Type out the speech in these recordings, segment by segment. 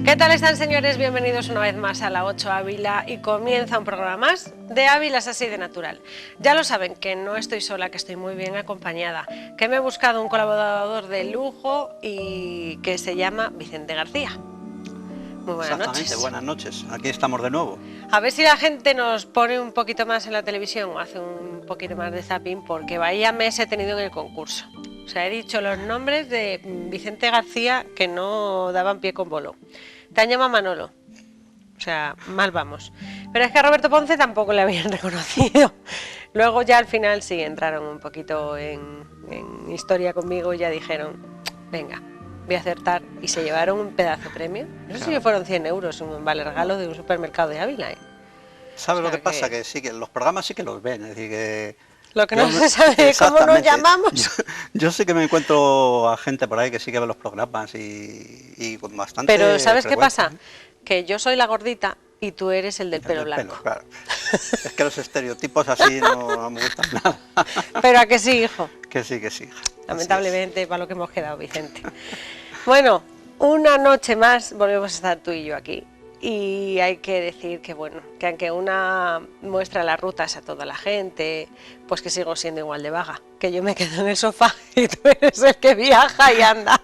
¿Qué tal están, señores? Bienvenidos una vez más a la 8 Ávila y comienza un programa más de Ávila es así de natural. Ya lo saben, que no estoy sola, que estoy muy bien acompañada, que me he buscado un colaborador de lujo y que se llama Vicente García. Muy buenas noches. Exactamente, buenas noches. Aquí estamos de nuevo. A ver si la gente nos pone un poquito más en la televisión o hace un poquito más de zapping, porque vaya mes he tenido en el concurso. O sea, he dicho los nombres de Vicente García que no daban pie con bolo. Te han llamado Manolo. O sea, mal vamos. Pero es que a Roberto Ponce tampoco le habían reconocido. Luego ya al final sí entraron un poquito en historia conmigo y ya dijeron, venga, voy a acertar. Y se llevaron un pedazo de premio. No sé si fueron 100 euros, un vale regalo de un supermercado de Ávila. ¿Sabes lo que pasa? Que sí, que los programas sí que los ven. Es decir, que lo que no se sabe es cómo nos llamamos. Yo sí que me encuentro a gente por ahí que sí que ve los programas y con bastante. Pero ¿sabes qué pasa? Que yo soy la gordita y tú eres el del pelo blanco. Claro. Es que los estereotipos así no me gustan nada. Pero ¿a que sí, hijo? Que sí, que sí. Lamentablemente, para lo que hemos quedado, Vicente. Bueno, una noche más volvemos a estar tú y yo aquí. Y hay que decir que, bueno, que aunque una muestra las rutas a toda la gente, pues que sigo siendo igual de vaga, que yo me quedo en el sofá y tú eres el que viaja y anda.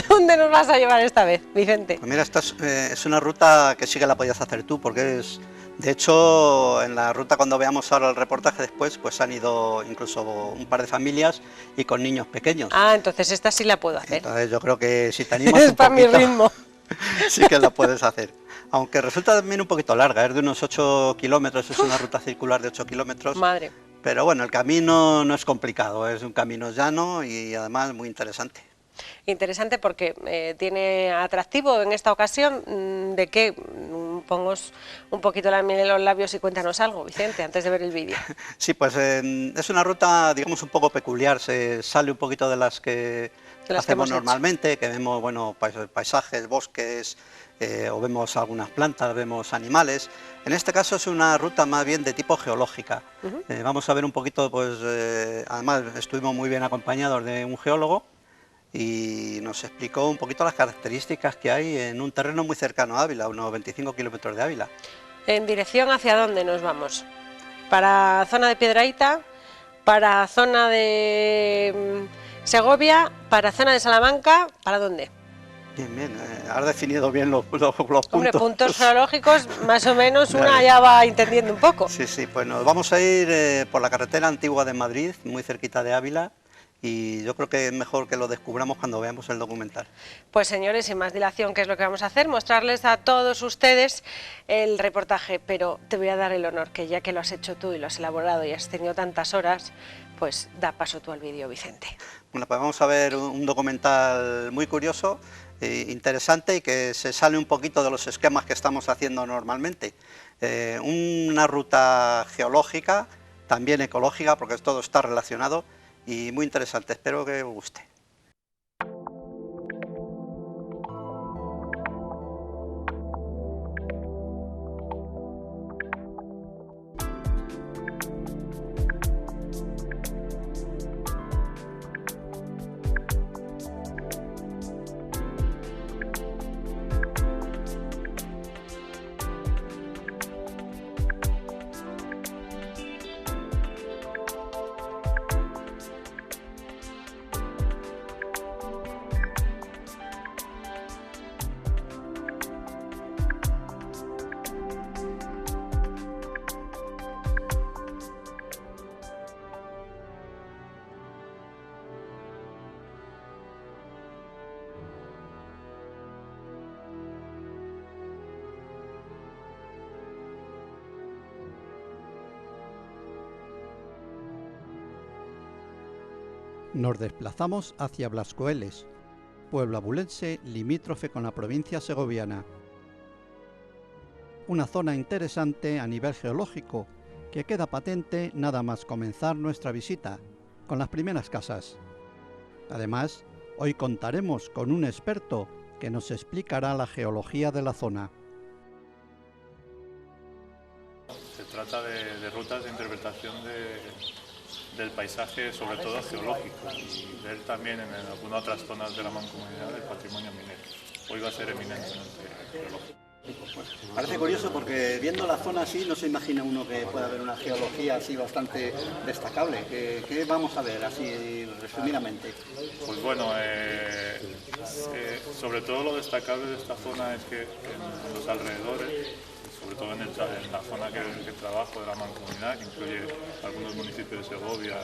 ¿Dónde nos vas a llevar esta vez, Vicente? Pues mira, esta es una ruta que sí que la podías hacer tú, porque es, de hecho, en la ruta, cuando veamos ahora el reportaje después, pues han ido incluso un par de familias y con niños pequeños. Ah, entonces esta sí la puedo hacer. Entonces yo creo que si te animas es un para poquito, mi ritmo. Sí que la puedes hacer. Aunque resulta también un poquito larga, es de unos 8 kilómetros, es una ruta circular de 8 kilómetros. Madre. Pero bueno, el camino no es complicado, es un camino llano y además muy interesante. Interesante porque tiene atractivo en esta ocasión. ¿De qué? Pongos un poquito la miel en los labios y cuéntanos algo, Vicente, antes de ver el vídeo. Sí, pues es una ruta, digamos, un poco peculiar, se sale un poquito de las que hacemos normalmente, que vemos, bueno, paisajes, bosques, o vemos algunas plantas, vemos animales. En este caso es una ruta más bien de tipo geológica. Vamos a ver un poquito, pues, además estuvimos muy bien acompañados de un geólogo y nos explicó un poquito las características que hay en un terreno muy cercano a Ávila, unos 25 kilómetros de Ávila. ¿En dirección hacia dónde nos vamos? ¿Para zona de Piedrahita? ¿Para zona de Segovia? ¿Para zona de Salamanca? ¿Para dónde? Bien, has definido bien los puntos. Hombre, puntos geológicos, más o menos una ya va entendiendo un poco. Sí, pues nos vamos a ir por la carretera antigua de Madrid, muy cerquita de Ávila, y yo creo que es mejor que lo descubramos cuando veamos el documental. Pues señores, sin más dilación, ¿qué es lo que vamos a hacer? Mostrarles a todos ustedes el reportaje, pero te voy a dar el honor, que ya que lo has hecho tú y lo has elaborado y has tenido tantas horas, pues da paso tú al vídeo, Vicente. Bueno, pues vamos a ver un documental muy curioso, interesante y que se sale un poquito de los esquemas que estamos haciendo normalmente. Una ruta geológica, también ecológica, porque todo está relacionado y muy interesante. Espero que os guste. Nos desplazamos hacia Blascoeles, pueblo abulense limítrofe con la provincia segoviana. una zona interesante a nivel geológico, que queda patente nada más comenzar nuestra visita, con las primeras casas. Además, hoy contaremos con un experto que nos explicará la geología de la zona. Se trata de rutas de interpretación del paisaje, sobre todo geológico, y ver también en algunas otras zonas de la mancomunidad el patrimonio minero. Hoy va a ser eminentemente geológico. Parece curioso porque viendo la zona así no se imagina uno que pueda haber una geología así bastante destacable. ¿Qué vamos a ver así resumidamente? Pues bueno, sobre todo lo destacable de esta zona es que en los alrededores, sobre todo en la zona que trabajo de la mancomunidad, que incluye algunos municipios de Segovia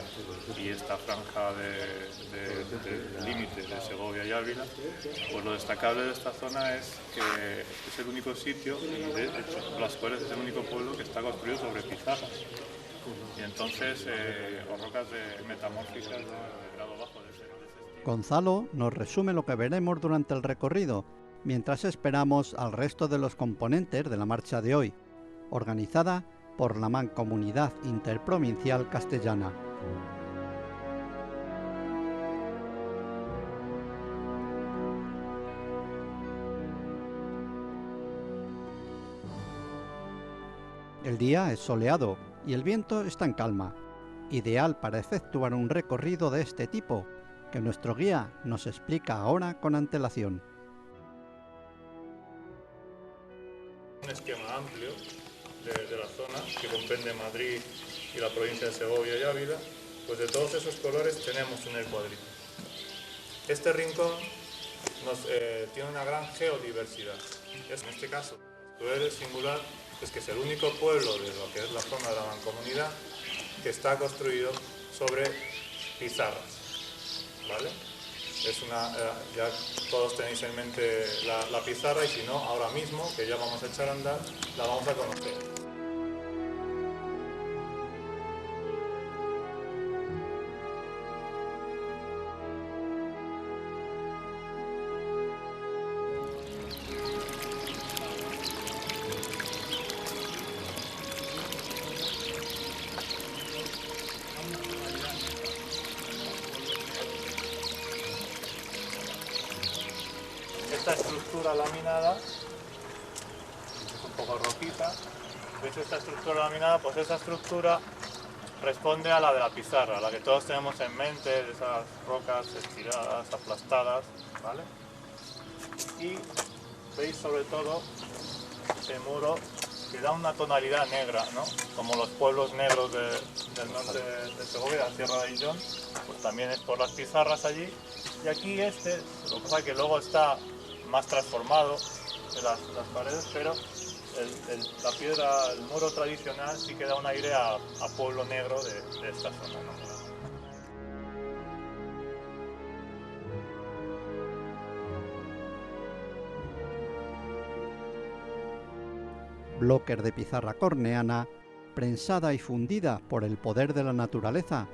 y esta franja de límite de Segovia y Ávila, pues lo destacable de esta zona es que es el único sitio, y de hecho Blascoeles es el único pueblo que está construido sobre pizarras, y entonces o rocas metamórficas de grado bajo de ese estilo. Gonzalo nos resume lo que veremos durante el recorrido, mientras esperamos al resto de los componentes de la marcha de hoy, organizada por la Mancomunidad Interprovincial Castellana. El día es soleado y el viento está en calma, ideal para efectuar un recorrido de este tipo, que nuestro guía nos explica ahora con antelación. Un esquema amplio de la zona que comprende Madrid y la provincia de Segovia y Ávila, pues de todos esos colores tenemos en el cuadrito. Este rincón tiene una gran geodiversidad. En este caso, Blascoeles singular es que es el único pueblo de lo que es la zona de la mancomunidad que está construido sobre pizarras, ¿vale? Ya todos tenéis en mente la pizarra, y si no, ahora mismo, que ya vamos a echar a andar, la vamos a conocer. Esta estructura laminada es un poco rojiza. ¿Veis esta estructura laminada? Pues esa estructura responde a la de la pizarra, a la que todos tenemos en mente, de esas rocas estiradas, aplastadas, ¿vale? Y veis sobre todo ese muro que da una tonalidad negra, ¿no? Como los pueblos negros del norte de Segovia, la Sierra de Illón, pues también es por las pizarras allí. Y aquí lo que pasa es que luego está más transformado de las paredes, pero la piedra, el muro tradicional sí que da un aire a pueblo negro de esta zona, ¿no? Bloques de pizarra corneana, prensada y fundida por el poder de la naturaleza,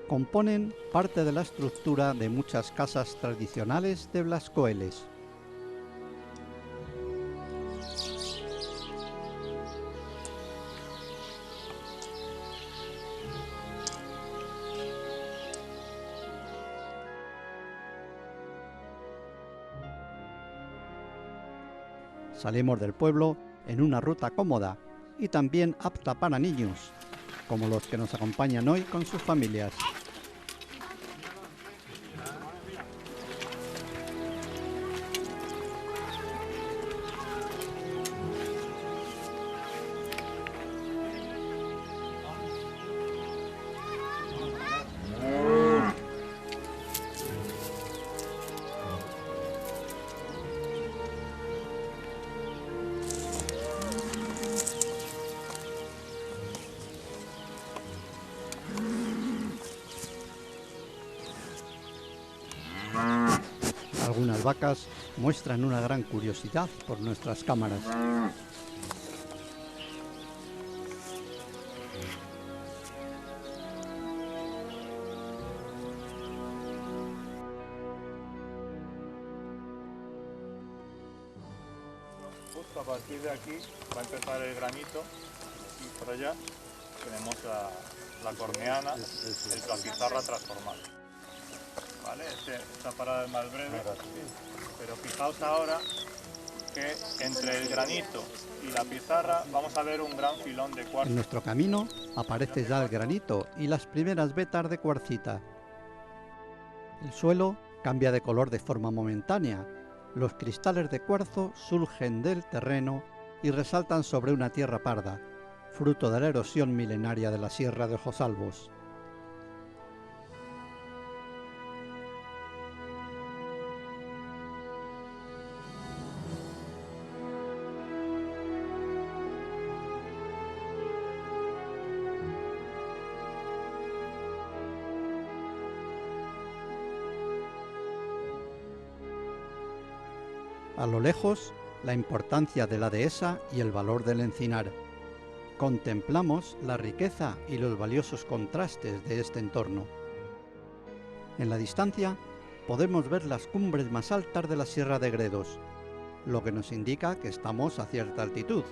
componen parte de la estructura de muchas casas tradicionales de Blascoeles. Salimos del pueblo en una ruta cómoda y también apta para niños, como los que nos acompañan hoy con sus familias. Algunas vacas muestran una gran curiosidad por nuestras cámaras. Justo a partir de aquí va a empezar el granito y por allá tenemos la corneana, la pizarra transformada. ¿Vale? Esta parada es más breve, pero fijaos ahora que entre el granito y la pizarra vamos a ver un gran filón de cuarzo. En nuestro camino aparece ya el granito y las primeras vetas de cuarcita. El suelo cambia de color de forma momentánea. Los cristales de cuarzo surgen del terreno y resaltan sobre una tierra parda, fruto de la erosión milenaria de la Sierra de Josalbos. A lo lejos, la importancia de la dehesa y el valor del encinar. Contemplamos la riqueza y los valiosos contrastes de este entorno. En la distancia, podemos ver las cumbres más altas de la Sierra de Gredos, lo que nos indica que estamos a cierta altitud.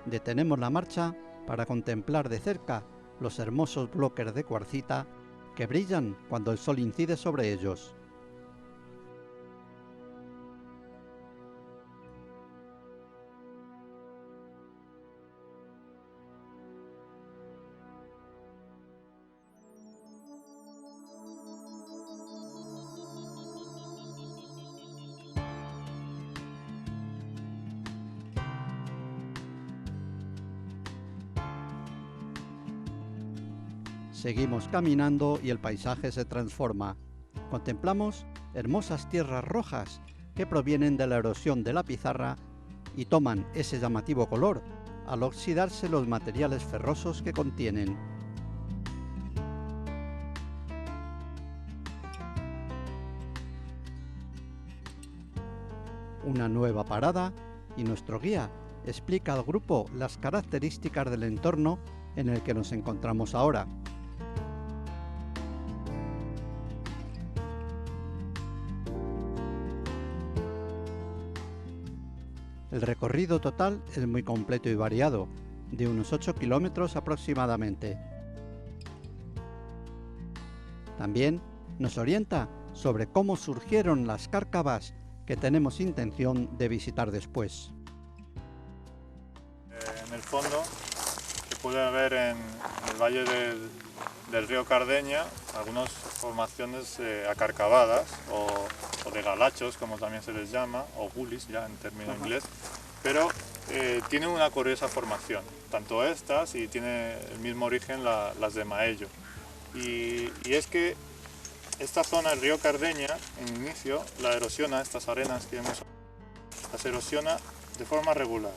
Detenemos la marcha para contemplar de cerca los hermosos bloques de cuarcita que brillan cuando el sol incide sobre ellos. Seguimos caminando y el paisaje se transforma. Contemplamos hermosas tierras rojas que provienen de la erosión de la pizarra y toman ese llamativo color al oxidarse los materiales ferrosos que contienen. Una nueva parada y nuestro guía explica al grupo las características del entorno en el que nos encontramos ahora. El recorrido total es muy completo y variado, de unos 8 kilómetros aproximadamente. También nos orienta sobre cómo surgieron las cárcavas que tenemos intención de visitar después. En el fondo se puede ver en el valle del río Cardeña algunas formaciones acarcavadas o de galachos, como también se les llama, o gulis ya en término inglés, pero tienen una curiosa formación, tanto estas y tiene el mismo origen las de Maello. Y es que esta zona, el río Cardeña, en inicio, la erosiona, estas arenas que hemos, las erosiona de forma regular,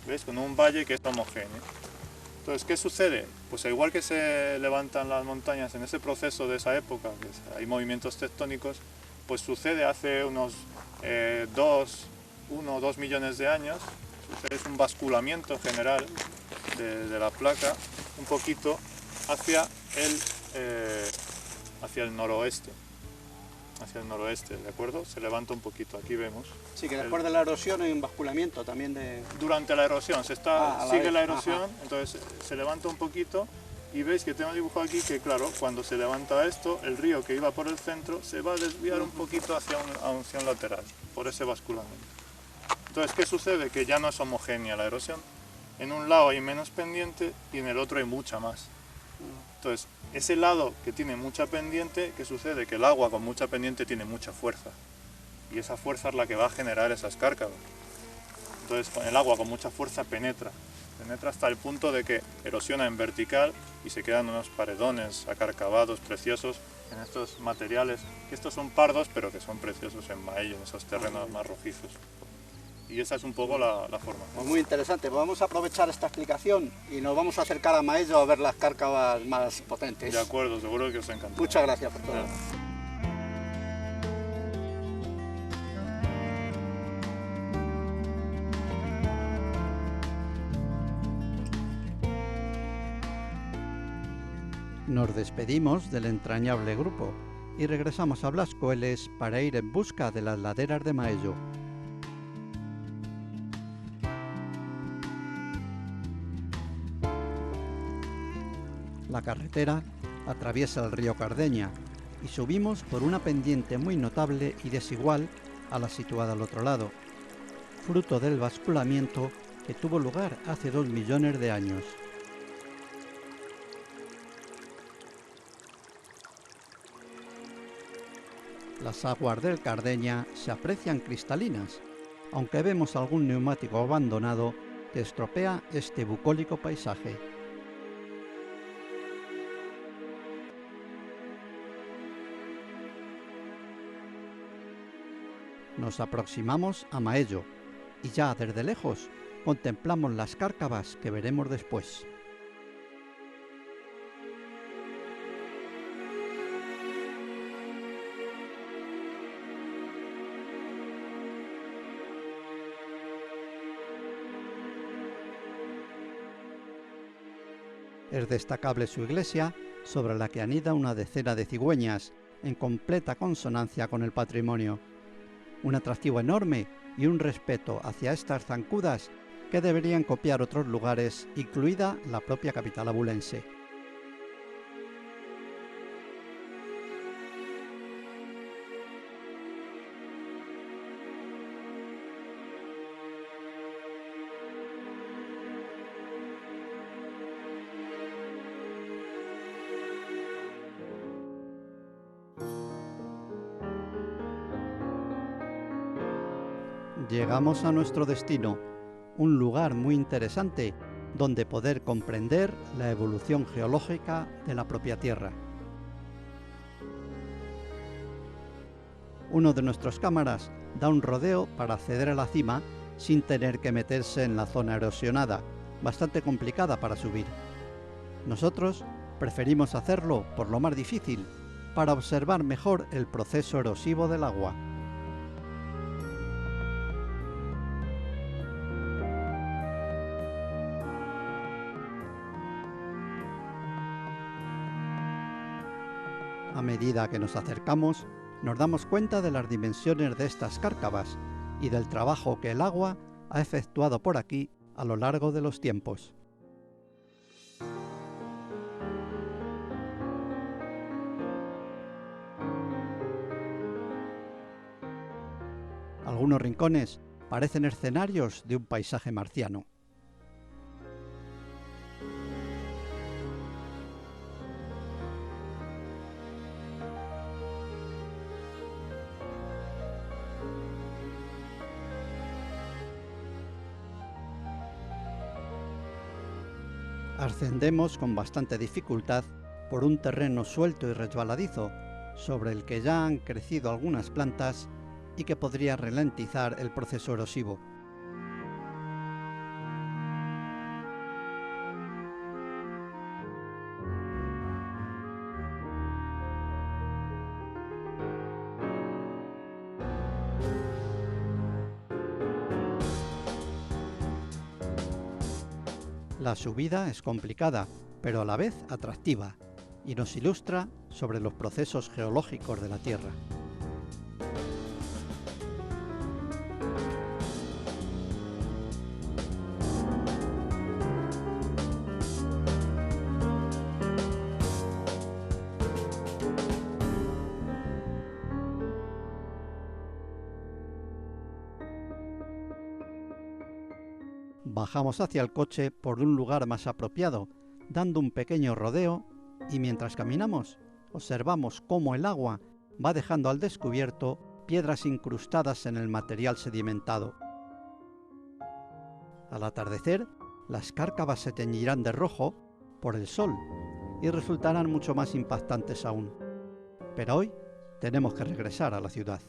¿veis? Con un valle que es homogéneo. Entonces, ¿qué sucede? Pues igual que se levantan las montañas en ese proceso de esa época, que hay movimientos tectónicos, pues sucede hace unos 1 o 2 millones de años, es un basculamiento general de la placa un poquito hacia el noroeste. Hacia el noroeste, ¿de acuerdo? Se levanta un poquito, aquí vemos. Sí, que después de la erosión hay un basculamiento también de... Durante la erosión, sigue la erosión, entonces se levanta un poquito y veis que tengo dibujado aquí que, claro, cuando se levanta esto, el río que iba por el centro se va a desviar un poquito hacia un lateral, por ese basculamiento. Entonces, ¿qué sucede? Que ya no es homogénea la erosión. En un lado hay menos pendiente y en el otro hay mucha más. Entonces, ese lado que tiene mucha pendiente, ¿qué sucede? Que el agua con mucha pendiente tiene mucha fuerza. Y esa fuerza es la que va a generar esas cárcavas. Entonces, con el agua con mucha fuerza penetra hasta el punto de que erosiona en vertical y se quedan unos paredones acarcavados, preciosos, en estos materiales, que estos son pardos, pero que son preciosos en Maello, en esos terrenos más rojizos. Y esa es un poco la forma. Pues muy interesante, pues vamos a aprovechar esta explicación y nos vamos a acercar a Maello a ver las cárcavas más potentes. De acuerdo, seguro que os encanta. Muchas gracias por todo. Nos despedimos del entrañable grupo y regresamos a Blascoeles para ir en busca de las laderas de Maello. La carretera atraviesa el río Cardeña y subimos por una pendiente muy notable y desigual a la situada al otro lado, fruto del basculamiento que tuvo lugar hace 2 millones de años. Las aguas del Cardeña se aprecian cristalinas, aunque vemos algún neumático abandonado que estropea este bucólico paisaje. Nos aproximamos a Maello y ya desde lejos contemplamos las cárcavas que veremos después. Es destacable su iglesia, sobre la que anida una decena de cigüeñas, en completa consonancia con el patrimonio. Un atractivo enorme y un respeto hacia estas zancudas que deberían copiar otros lugares, incluida la propia capital abulense. Llegamos a nuestro destino, un lugar muy interesante donde poder comprender la evolución geológica de la propia Tierra. Uno de nuestros cámaras da un rodeo para acceder a la cima sin tener que meterse en la zona erosionada, bastante complicada para subir. Nosotros preferimos hacerlo por lo más difícil, para observar mejor el proceso erosivo del agua. A medida que nos acercamos, nos damos cuenta de las dimensiones de estas cárcavas y del trabajo que el agua ha efectuado por aquí a lo largo de los tiempos. Algunos rincones parecen escenarios de un paisaje marciano. Ascendemos con bastante dificultad por un terreno suelto y resbaladizo, sobre el que ya han crecido algunas plantas y que podría ralentizar el proceso erosivo. La subida es complicada, pero a la vez atractiva, y nos ilustra sobre los procesos geológicos de la Tierra. Bajamos hacia el coche por un lugar más apropiado, dando un pequeño rodeo, y mientras caminamos, observamos cómo el agua va dejando al descubierto piedras incrustadas en el material sedimentado. Al atardecer, las cárcavas se teñirán de rojo por el sol y resultarán mucho más impactantes aún. Pero hoy tenemos que regresar a la ciudad.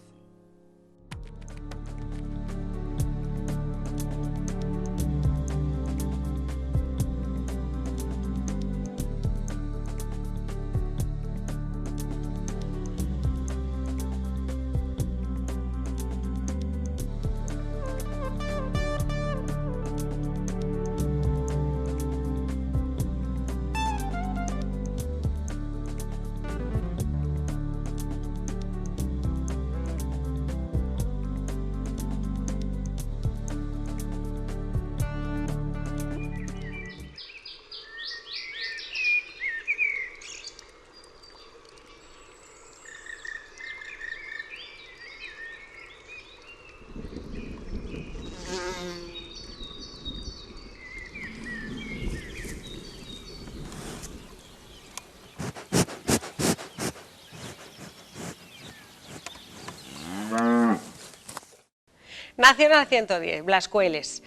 Nacional 110, Blascueles.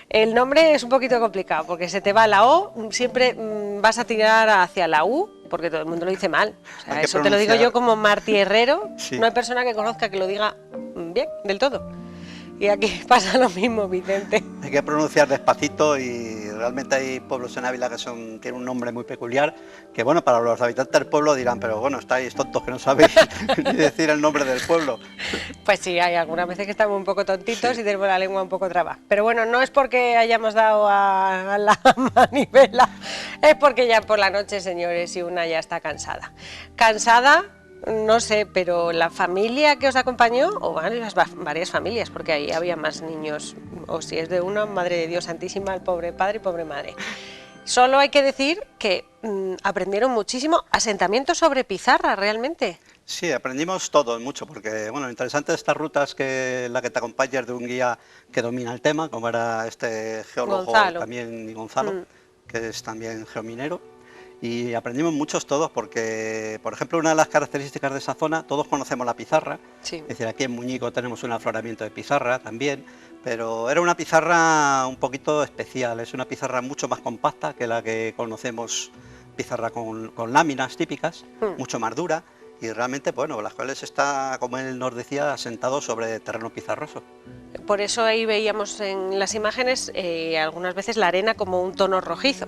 El nombre es un poquito complicado porque se te va la O, siempre vas a tirar hacia la U, porque todo el mundo lo dice mal. O sea, eso te lo digo yo como Martí Herrero, sí. No hay persona que conozca que lo diga bien, del todo. Y aquí pasa lo mismo, Vicente. Hay que pronunciar despacito y realmente hay pueblos en Ávila que tienen un nombre muy peculiar, que bueno, para los habitantes del pueblo dirán, pero bueno, estáis tontos que no sabéis ni decir el nombre del pueblo. Pues sí, hay algunas veces que estamos un poco tontitos, sí. Y tenemos la lengua un poco traba. Pero bueno, no es porque hayamos dado a la manivela, es porque ya por la noche, señores, y una ya está cansada. Cansada, no sé, pero la familia que os acompañó, o varias familias, porque ahí había más niños, o si es de una, madre de Dios santísima, el pobre padre y pobre madre. Solo hay que decir que aprendieron muchísimo, asentamiento sobre pizarra, realmente. Sí, aprendimos todo, mucho, porque bueno, lo interesante de estas rutas que la que te acompaña es de un guía que domina el tema, como era este geólogo Gonzalo. También Gonzalo, que es también geominero. Y aprendimos muchos todos porque, por ejemplo, una de las características de esa zona, todos conocemos la pizarra, sí. Es decir, aquí en Muñico tenemos un afloramiento de pizarra también, pero era una pizarra un poquito especial, es una pizarra mucho más compacta que la que conocemos, pizarra con láminas típicas, mucho más dura, y realmente, bueno, Blascueles está, como él nos decía, asentado sobre terreno pizarroso. Por eso ahí veíamos en las imágenes algunas veces la arena como un tono rojizo.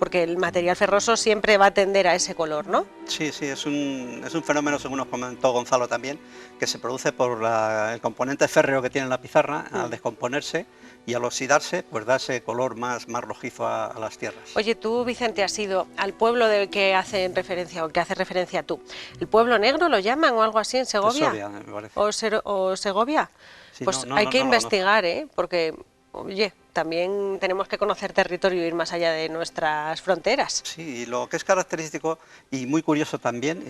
Porque el material ferroso siempre va a tender a ese color, ¿no? Sí, sí, es un fenómeno, según nos comentó Gonzalo también, que se produce por el componente férreo que tiene la pizarra, al descomponerse y al oxidarse, pues da ese color más rojizo a las tierras. Oye, tú, Vicente, has ido al pueblo del que hacen referencia, o que hace referencia tú. ¿El pueblo negro lo llaman o algo así en Segovia? Segovia, me parece. ¿O Segovia? Sí, pues hay que investigar, porque... Oye, también tenemos que conocer territorio y ir más allá de nuestras fronteras. Sí, y lo que es característico y muy curioso también,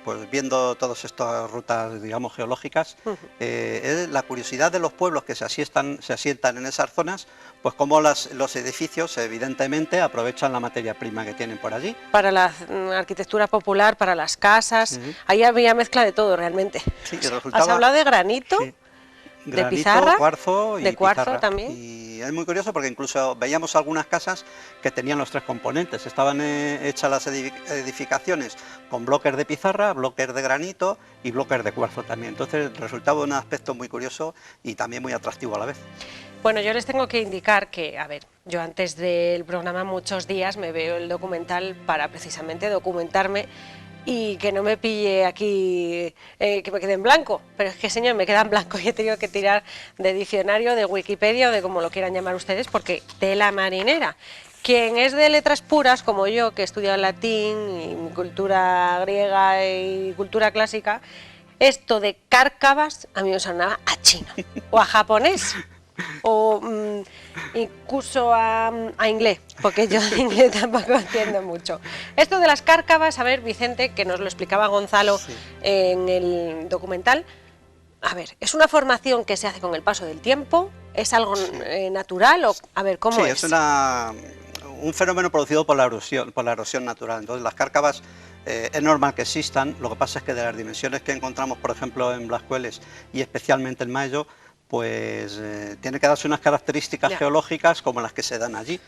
pues viendo todas estas rutas, digamos, geológicas, es la curiosidad de los pueblos que se asientan en esas zonas, pues cómo los edificios evidentemente aprovechan la materia prima que tienen por allí. Para la arquitectura popular, para las casas, ahí había mezcla de todo realmente. Sí, que resultaba... ¿Has hablado de granito? Sí. Granito, de pizarra, cuarzo y de cuarzo pizarra. También. Y es muy curioso porque incluso veíamos algunas casas que tenían los tres componentes. Estaban hechas las edificaciones con bloques de pizarra, bloques de granito y bloques de cuarzo también. Entonces resultaba un aspecto muy curioso y también muy atractivo a la vez. Bueno, yo les tengo que indicar que, a ver, yo antes del programa muchos días me veo el documental para precisamente documentarme y que no me pille aquí, que me quede en blanco. Pero es que, señor, me queda en blanco y he tenido que tirar de diccionario, de Wikipedia o de como lo quieran llamar ustedes, porque tela marinera. Quien es de letras puras, como yo, que he estudiado latín y cultura griega y cultura clásica, esto de cárcavas a mí me sonaba a chino o a japonés. O incluso a inglés, porque yo de inglés tampoco entiendo mucho. Esto de las cárcavas, a ver, Vicente, que nos lo explicaba Gonzalo en el documental, a ver, ¿es una formación que se hace con el paso del tiempo? ¿Es algo natural? O, a ver, ¿cómo es? Sí, es un fenómeno producido por la erosión natural. Entonces, las cárcavas es normal que existan, lo que pasa es que de las dimensiones que encontramos, por ejemplo, en Blascueles y especialmente en Mayo, pues tiene que darse unas características geológicas como las que se dan allí.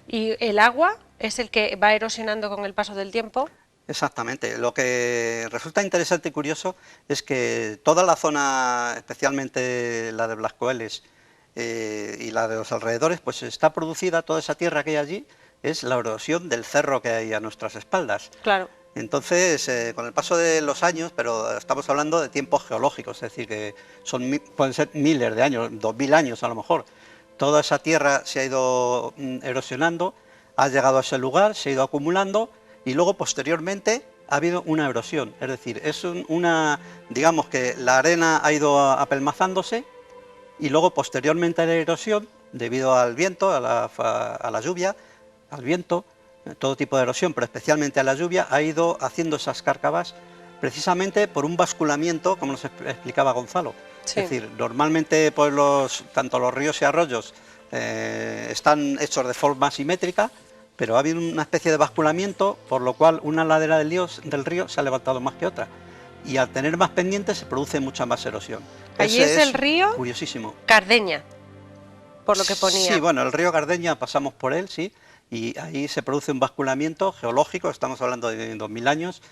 ¿Y el agua es el que va erosionando con el paso del tiempo? Exactamente. Lo que resulta interesante y curioso es que toda la zona, especialmente la de Blascueles y la de los alrededores, pues está producida, toda esa tierra que hay allí, es la erosión del cerro que hay a nuestras espaldas. Claro. Entonces, con el paso de los años, pero estamos hablando de tiempos geológicos, es decir, que pueden ser miles de años, 2000 años a lo mejor. Toda esa tierra se ha ido erosionando, ha llegado a ese lugar, se ha ido acumulando y luego posteriormente ha habido una erosión. Es decir, es digamos que la arena ha ido apelmazándose y luego posteriormente a la erosión, debido al viento, a la lluvia, al viento, todo tipo de erosión, pero especialmente a la lluvia, ha ido haciendo esas cárcavas precisamente por un basculamiento, como nos explicaba Gonzalo. Sí. Es decir, normalmente pues tanto los ríos y arroyos están hechos de forma simétrica, pero ha habido una especie de basculamiento, por lo cual una ladera del río se ha levantado más que otra. y al tener más pendientes se produce mucha más erosión. Allí es el río curiosísimo. Cardeña, por lo que ponía. Sí, bueno, el río Cardeña pasamos por él, sí, y ahí se produce un basculamiento geológico, estamos hablando de 2000 años,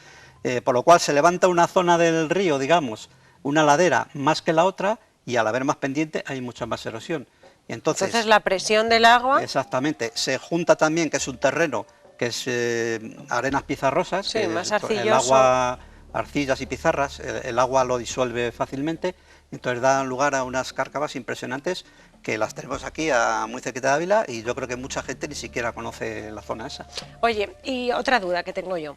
por lo cual se levanta una zona del río, digamos, una ladera más que la otra, y al haber más pendiente hay mucha más erosión. Y entonces la presión del agua... Exactamente, se junta también, que es un terreno, que es arenas pizarrosas, sí, que más arcilloso. el agua, arcillas y pizarras, el agua lo disuelve fácilmente, entonces da lugar a unas cárcavas impresionantes que las tenemos aquí muy cerquita de Ávila, y yo creo que mucha gente ni siquiera conoce la zona esa. Oye, y otra duda que tengo yo.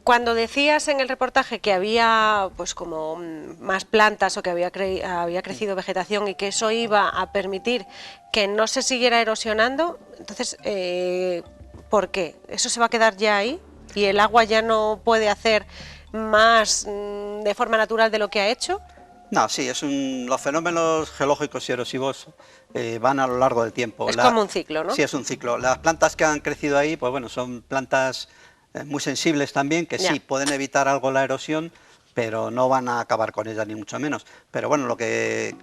Cuando decías en el reportaje que había pues como más plantas o que había crecido vegetación y que eso iba a permitir que no se siguiera erosionando, entonces, ¿por qué? ¿Eso se va a quedar ya ahí y el agua ya no puede hacer más de forma natural de lo que ha hecho? No, sí, los fenómenos geológicos y erosivos van a lo largo del tiempo. Es como un ciclo, ¿no? Sí, es un ciclo. Las plantas que han crecido ahí, pues bueno, son plantas muy sensibles también, que sí, pueden evitar algo la erosión, pero no van a acabar con ella, ni mucho menos. Pero bueno,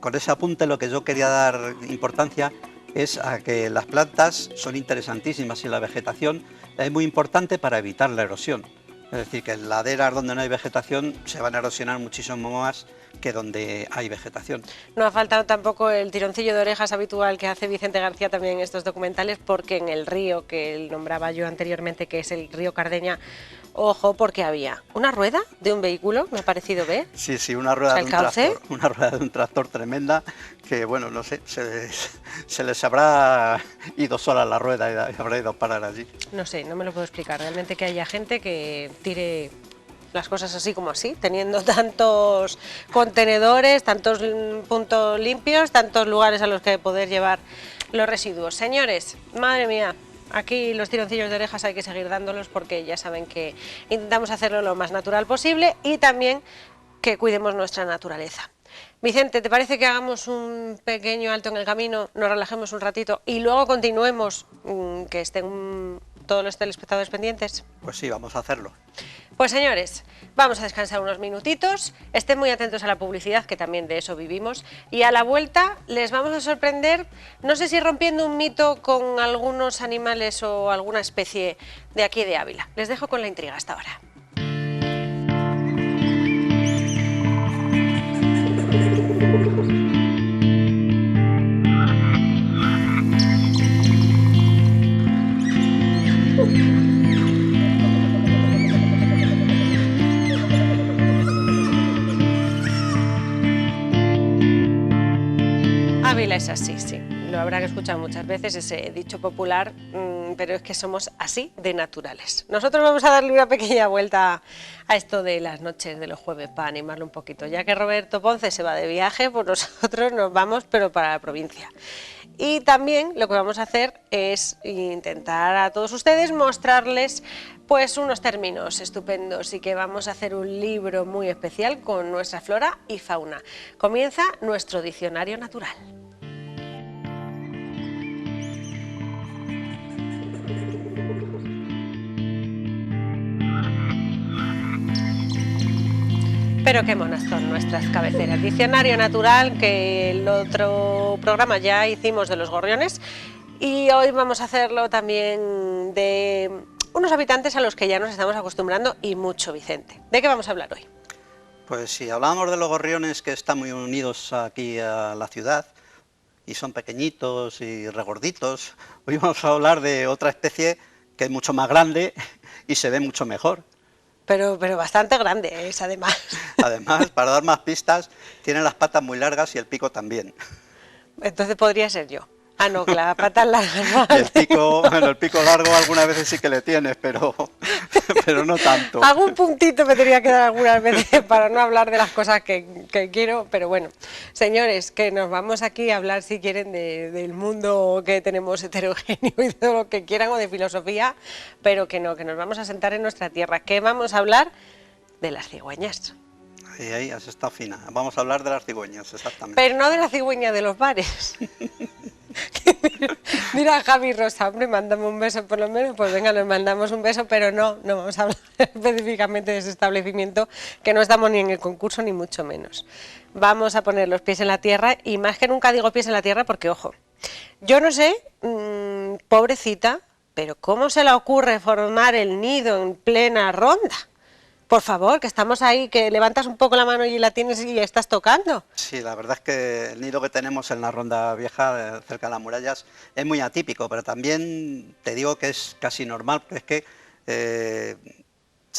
con ese apunte lo que yo quería dar importancia es a que las plantas son interesantísimas y la vegetación es muy importante para evitar la erosión. Es decir, que en laderas donde no hay vegetación se van a erosionar muchísimo más que donde hay vegetación. No ha faltado tampoco el tironcillo de orejas habitual que hace Vicente García también en estos documentales, porque en el río que nombraba yo anteriormente, que es el río Cardeña, ojo, porque había una rueda de un vehículo, me ha parecido ver. Sí, sí, una rueda, de un tractor tremenda, que bueno, no sé, se les habrá ido sola la rueda y habrá ido a parar allí. No sé, no me lo puedo explicar, realmente que haya gente que tire las cosas así como así, teniendo tantos contenedores, tantos puntos limpios, tantos lugares a los que poder llevar los residuos. Señores, madre mía, aquí los tironcillos de orejas hay que seguir dándolos, porque ya saben que intentamos hacerlo lo más natural posible y también que cuidemos nuestra naturaleza. Vicente, ¿te parece que hagamos un pequeño alto en el camino, nos relajemos un ratito y luego continuemos, que estén todos los telespectadores pendientes? Pues sí, vamos a hacerlo. Pues señores, vamos a descansar unos minutitos, estén muy atentos a la publicidad, que también de eso vivimos, y a la vuelta les vamos a sorprender, no sé si rompiendo un mito con algunos animales o alguna especie de aquí de Ávila. Les dejo con la intriga hasta ahora. Ávila es así, sí. Lo habrán escuchado muchas veces, ese dicho popular, pero es que somos así de naturales. Nosotros vamos a darle una pequeña vuelta a esto de las noches de los jueves para animarlo un poquito. Ya que Roberto Ponce se va de viaje, pues nosotros nos vamos, pero para la provincia. Y también lo que vamos a hacer es intentar a todos ustedes mostrarles pues unos términos estupendos, y que vamos a hacer un libro muy especial con nuestra flora y fauna. Comienza nuestro diccionario natural. Pero qué monas son nuestras cabeceras. Diccionario natural, que el otro programa ya hicimos de los gorriones, y hoy vamos a hacerlo también de unos habitantes a los que ya nos estamos acostumbrando y mucho, Vicente. ¿De qué vamos a hablar hoy? Pues si hablamos de los gorriones, que están muy unidos aquí a la ciudad y son pequeñitos y regorditos, hoy vamos a hablar de otra especie que es mucho más grande y se ve mucho mejor. Pero bastante grande es, además. Además, para dar más pistas, tiene las patas muy largas y el pico también. Entonces podría ser yo. Ah, no, que las patas largas no. El pico largo algunas veces sí que le tienes, pero no tanto. Algún puntito me tenía que dar algunas veces para no hablar de las cosas que quiero, pero bueno. Señores, que nos vamos aquí a hablar, si quieren, del mundo que tenemos heterogéneo y de lo que quieran, o de filosofía, pero que no, que nos vamos a sentar en nuestra tierra, que vamos a hablar de las cigüeñas. Ahí has estado fina. Vamos a hablar de las cigüeñas, exactamente. Pero no de la cigüeña de los bares. Mira, Javi Rosa, hombre, mándame un beso por lo menos. Pues venga, nos mandamos un beso, pero no vamos a hablar específicamente de ese establecimiento, que no estamos ni en el concurso ni mucho menos. Vamos a poner los pies en la tierra, y más que nunca digo pies en la tierra porque, ojo, yo no sé, pobrecita, pero ¿cómo se le ocurre formar el nido en plena ronda? Por favor, que estamos ahí, que levantas un poco la mano y la tienes y estás tocando. Sí, la verdad es que el nido que tenemos en la Ronda Vieja, cerca de las murallas, es muy atípico, pero también te digo que es casi normal, porque es que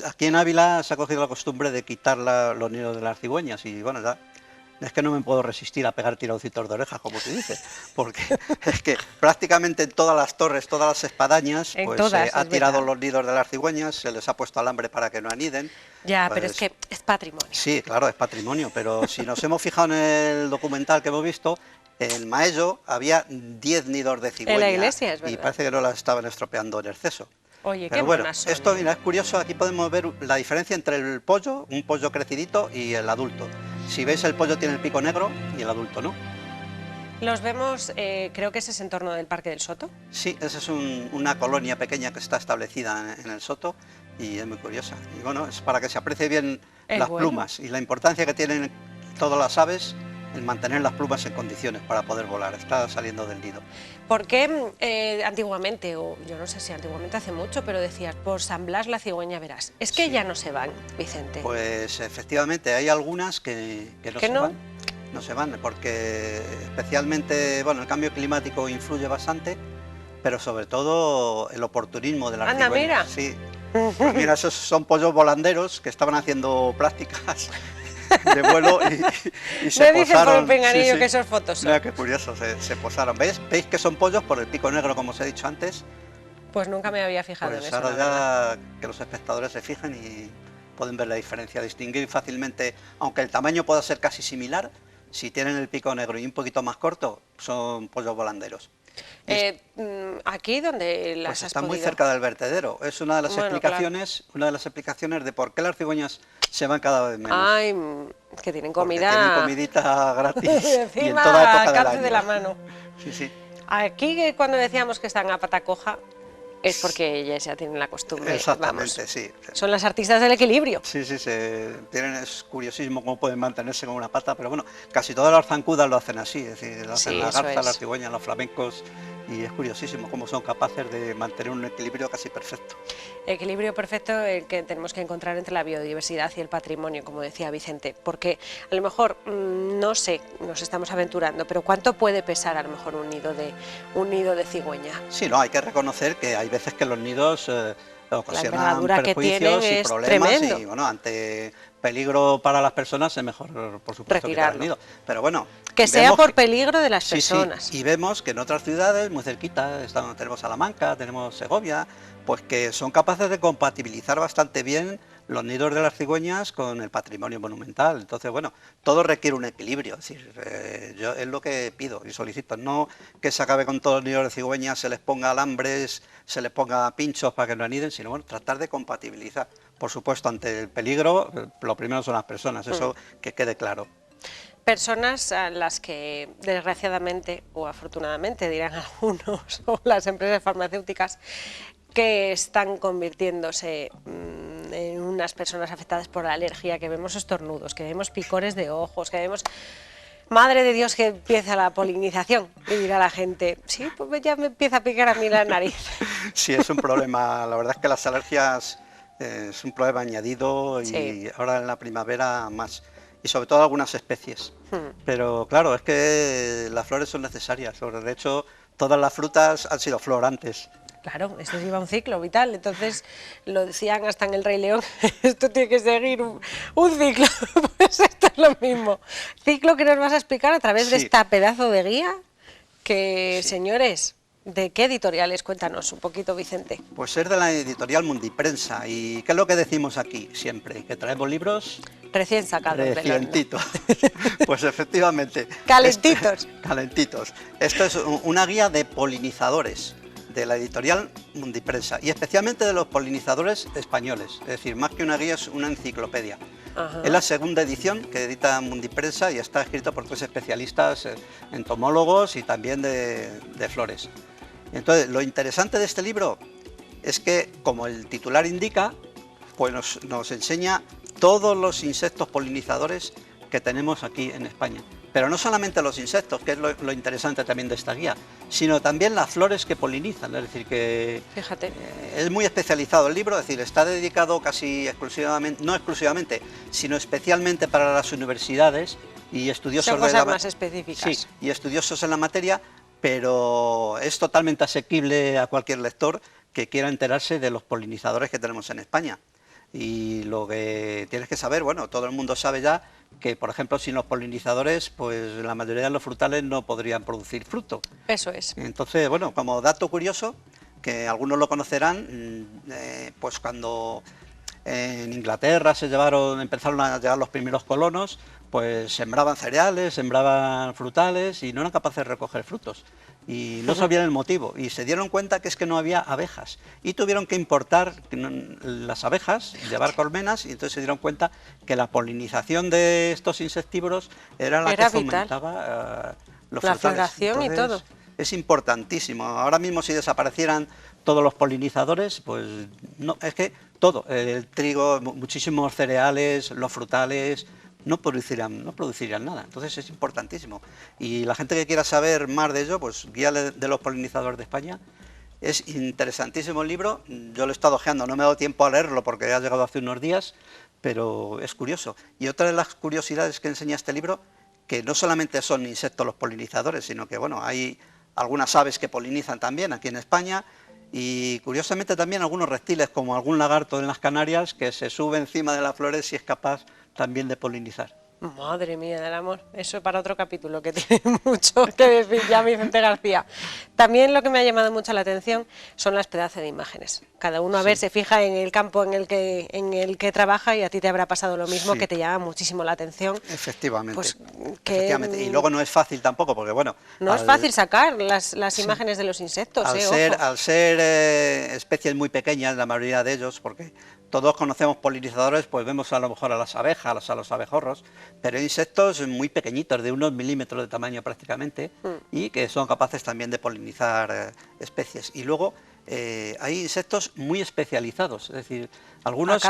aquí en Ávila se ha cogido la costumbre de quitar los nidos de las cigüeñas, y bueno, ya, es que no me puedo resistir a pegar tironcitos de orejas, como tú dices, porque es que prácticamente en todas las torres, todas las espadañas, pues ha tirado los nidos de las cigüeñas, se les ha puesto alambre para que no aniden. Ya, pues, pero es que es patrimonio. Sí, claro, es patrimonio, pero si nos hemos fijado en el documental que hemos visto, en Maello había 10 nidos de cigüeña. En la iglesia, es verdad. Y parece que no las estaban estropeando en exceso. Oye, pero qué bueno, monas son, esto mira, es curioso, aquí podemos ver la diferencia entre el pollo, un pollo crecidito, y el adulto. Si veis, el pollo tiene el pico negro y el adulto no. Los vemos, creo que ese es en torno del Parque del Soto. Sí, esa es una colonia pequeña que está establecida en el Soto, y es muy curiosa. Y bueno, es para que se aprecie bien las plumas y la importancia que tienen todas las aves en mantener las plumas en condiciones para poder volar. Está saliendo del nido. ¿Por qué antiguamente, o yo no sé si antiguamente hace mucho, pero decías, por San Blas la cigüeña verás? Es que ya no se van, Vicente. Pues efectivamente, hay algunas que no se van. No se van, porque especialmente, bueno, el cambio climático influye bastante, pero sobre todo el oportunismo de las cigüeñas. Anda, mira. Sí. Pues mira, esos son pollos volanderos que estaban haciendo prácticas de vuelo y se posaron. Me dicen por el pinganillo que esos fotos son. Mira qué curioso, se posaron. ¿Veis que son pollos por el pico negro, como os he dicho antes? Pues nunca me había fijado pues en eso. Ahora ya que los espectadores se fijen y pueden ver la diferencia, distinguir fácilmente, aunque el tamaño pueda ser casi similar, si tienen el pico negro y un poquito más corto, son pollos volanderos. Aquí donde las pues están muy cerca del vertedero. Es una de las explicaciones de por qué las cigüeñas se van cada vez menos. Ay, que tienen comida. Porque tienen comidita gratis y y en toda época del año. De la mano. Sí, sí. Aquí cuando decíamos que están a pata coja, es porque ellas ya tienen la costumbre. Exactamente, vamos. Sí. Son las artistas del equilibrio. Sí, es curiosísimo cómo pueden mantenerse con una pata, pero bueno, casi todas las zancudas lo hacen así, es decir, lo hacen las garzas, las cigüeñas, los flamencos, y es curiosísimo cómo son capaces de mantener un equilibrio casi perfecto. Equilibrio perfecto el que tenemos que encontrar entre la biodiversidad y el patrimonio, como decía Vicente, porque a lo mejor, no sé, nos estamos aventurando, pero ¿cuánto puede pesar a lo mejor un nido de cigüeña? Sí, no, hay que reconocer que hay veces que los nidos ocasionan perjuicios y problemas, tremendo. Y bueno, ante peligro para las personas es mejor, por supuesto, quitar el nido. Pero bueno, que sea por peligro de las personas. Sí, y vemos que en otras ciudades muy cerquita, tenemos Salamanca, tenemos Segovia, pues que son capaces de compatibilizar bastante bien los nidos de las cigüeñas con el patrimonio monumental. Entonces, bueno, todo requiere un equilibrio. Es decir, yo es lo que pido y solicito, no que se acabe con todos los nidos de cigüeñas, se les ponga alambres, se les ponga pinchos para que no aniden, sino bueno, tratar de compatibilizar. Por supuesto, ante el peligro, lo primero son las personas, eso que quede claro. Personas a las que, desgraciadamente o afortunadamente, dirán algunos, o las empresas farmacéuticas, que están convirtiéndose en unas personas afectadas por la alergia, que vemos estornudos, que vemos picores de ojos, que vemos... Madre de Dios, que empieza la polinización, y dirá la gente, sí, pues ya me empieza a picar a mí la nariz. Sí, es un problema, la verdad es que las alergias es un problema añadido y ahora en la primavera más, y sobre todo algunas especies. Pero claro, es que las flores son necesarias, de hecho todas las frutas han sido flor antes. Claro, esto lleva un ciclo vital, entonces lo decían hasta en el Rey León, esto tiene que seguir un ciclo, pues esto es lo mismo. Ciclo que nos vas a explicar a través de esta pedazo de guía, que señores, ¿de qué editoriales? Cuéntanos un poquito, Vicente. Pues es de la editorial Mundiprensa, y ¿qué es lo que decimos aquí siempre? Que traemos libros... Recién sacados. Recientitos. Pues efectivamente. Calentitos. Calentitos. Esto es una guía de polinizadores, de la editorial Mundiprensa, y especialmente de los polinizadores españoles, es decir, más que una guía es una enciclopedia. Es la segunda edición que edita Mundiprensa y está escrito por 3 especialistas, entomólogos y también de flores. Entonces, lo interesante de este libro es que, como el titular indica, pues nos enseña todos los insectos polinizadores que tenemos aquí en España. Pero no solamente los insectos, que es lo interesante también de esta guía, sino también las flores que polinizan. Es decir, que fíjate, es muy especializado el libro, es decir, está dedicado casi exclusivamente, no exclusivamente, sino especialmente para las universidades y estudiosos son cosas más específicas. Sí, y estudiosos en la materia, pero es totalmente asequible a cualquier lector que quiera enterarse de los polinizadores que tenemos en España. Y lo que tienes que saber, bueno, todo el mundo sabe ya que, por ejemplo, sin los polinizadores, pues la mayoría de los frutales no podrían producir fruto. Eso es. Entonces, bueno, como dato curioso, que algunos lo conocerán, pues cuando en Inglaterra empezaron a llegar los primeros colonos, pues sembraban cereales, sembraban frutales y no eran capaces de recoger frutos. Y no sabían el motivo, y se dieron cuenta que es que no había abejas, y tuvieron que importar las abejas, llevar colmenas, y entonces se dieron cuenta que la polinización de estos insectívoros era la que fomentaba los frutales. La floración y todo. Es importantísimo. Ahora mismo, si desaparecieran todos los polinizadores, pues no, es que todo, el trigo, muchísimos cereales, los frutales, no producirían nada. Entonces es importantísimo. Y la gente que quiera saber más de ello, pues Guía de los Polinizadores de España. Es interesantísimo el libro. Yo lo he estado ojeando, no me he dado tiempo a leerlo porque ha llegado hace unos días, pero es curioso. Y otra de las curiosidades que enseña este libro, que no solamente son insectos los polinizadores, sino que bueno, hay algunas aves que polinizan también aquí en España, y curiosamente también algunos reptiles, como algún lagarto en las Canarias, que se sube encima de las flores y es capaz también de polinizar. Madre mía del amor, eso es para otro capítulo, que tiene mucho que decir ya Vicente García. También lo que me ha llamado mucho la atención son las pedazos de imágenes. Cada uno a ver se fija en el campo en el que trabaja, y a ti te habrá pasado lo mismo, que te llama muchísimo la atención. Efectivamente. Pues, efectivamente. Y luego no es fácil tampoco, porque bueno... No es fácil sacar las imágenes de los insectos. Al ser especies muy pequeñas, la mayoría de ellos, porque todos conocemos polinizadores, pues vemos a lo mejor a las abejas, a los abejorros, pero hay insectos muy pequeñitos, de unos milímetros de tamaño prácticamente, y que son capaces también de polinizar especies. Y luego hay insectos muy especializados, es decir, algunos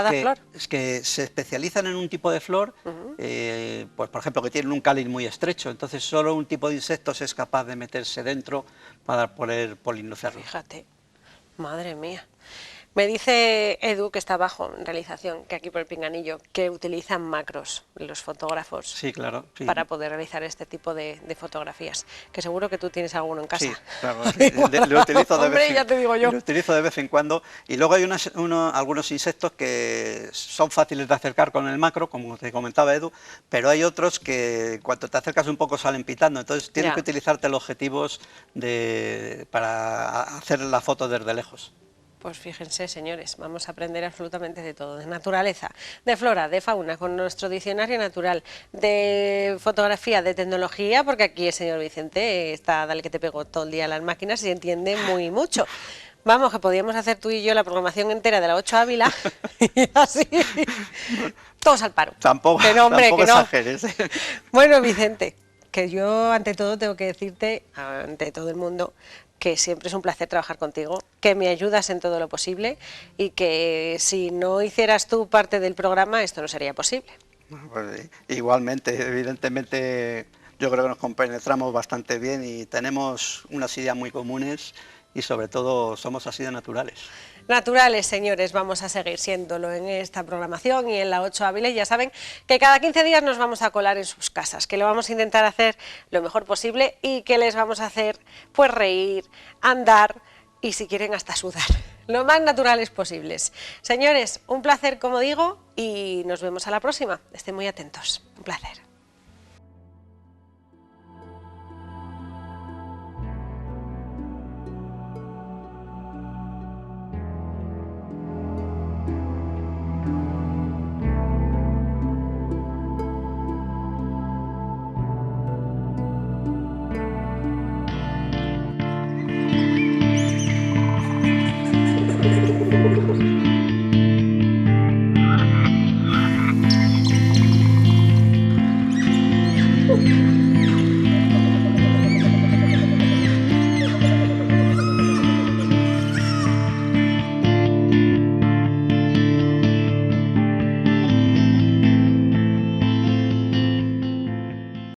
que se especializan en un tipo de flor, pues por ejemplo que tienen un cáliz muy estrecho, entonces solo un tipo de insectos es capaz de meterse dentro para poder polinizarlo. Fíjate, madre mía. Me dice Edu, que está abajo en realización, que aquí por el pinganillo, que utilizan macros los fotógrafos. Sí, claro. Sí. Para poder realizar este tipo de fotografías. Que seguro que tú tienes alguno en casa. Sí, claro. Lo utilizo Lo utilizo de vez en cuando. Y luego hay algunos insectos que son fáciles de acercar con el macro, como te comentaba Edu, pero hay otros que cuando te acercas un poco salen pitando. Entonces tienes que utilizar teleobjetivos para hacer la foto desde lejos. Pues fíjense, señores, vamos a aprender absolutamente de todo, de naturaleza, de flora, de fauna, con nuestro diccionario natural, de fotografía, de tecnología, porque aquí el señor Vicente está, dale que te pego todo el día a las máquinas y entiende muy mucho. Vamos, que podíamos hacer tú y yo la programación entera de la 8 Ávila y así, todos al paro. Tampoco exageres. Bueno, Vicente, que yo ante todo tengo que decirte, ante todo el mundo, que siempre es un placer trabajar contigo, que me ayudas en todo lo posible y que si no hicieras tú parte del programa esto no sería posible. Pues, igualmente, evidentemente yo creo que nos compenetramos bastante bien y tenemos unas ideas muy comunes y sobre todo somos así de naturales. Naturales, señores, vamos a seguir siéndolo en esta programación y en la 8 Ávila. Ya saben que cada 15 días nos vamos a colar en sus casas, que lo vamos a intentar hacer lo mejor posible y que les vamos a hacer pues reír, andar y si quieren hasta sudar, lo más naturales posibles. Señores, un placer como digo y nos vemos a la próxima. Estén muy atentos, un placer. Thank you.